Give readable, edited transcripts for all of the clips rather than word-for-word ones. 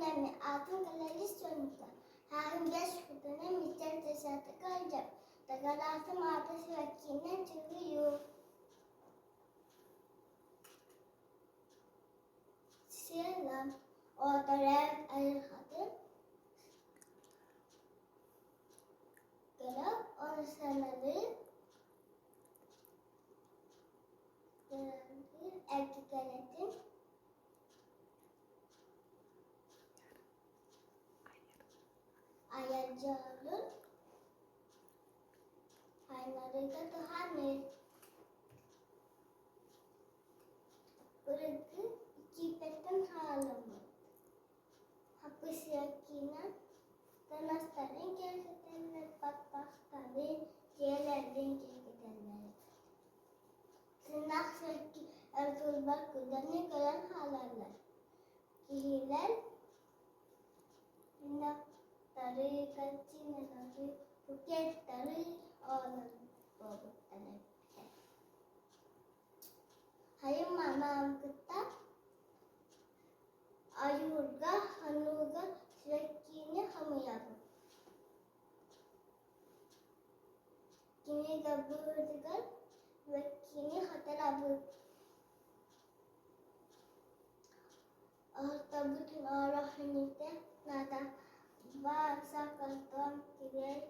önemli altın galeri sonuçta. Her gün 5 kutuna miktar teşatı kalacak. Dagalatım ateşi vakinden çıkıyor. Selam. Orada rev ayırhadı. Göre onu sanadı. Erkek öğretim. Ayarcı olur. Hayırlarıyla tuhanır. Bırakı iki betten halımı. Hapis yakinen tanasların gerçekten patahları diğerlerden gerçekten. Sınak şarkı ertuğrul kudanı gören halarlar. Kihiler minakları kaçınaları buketleri olan babutları. Hayır mamam kıta ayurga hanuga sürekli hamıyabı. Kini gabırdıgar ve kini hatarabı. Ahta bütün arahanite nada varsa kaltam kire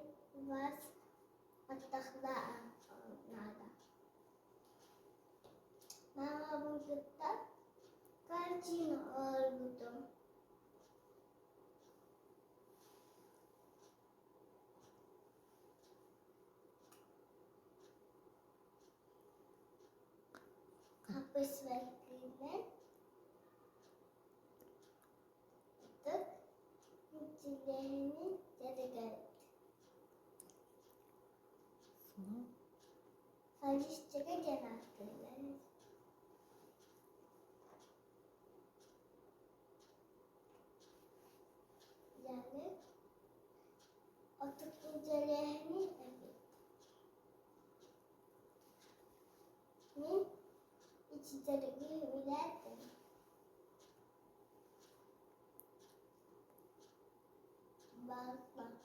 vas atakla nada. Mama bu kıta kaçın ağırlıdım. Hapis vaktiyle tık mutlularını dedikler. Sadece çıka genellikler. Yani atık incelerini evet. Min içindeki hüvilerdir. Bakma.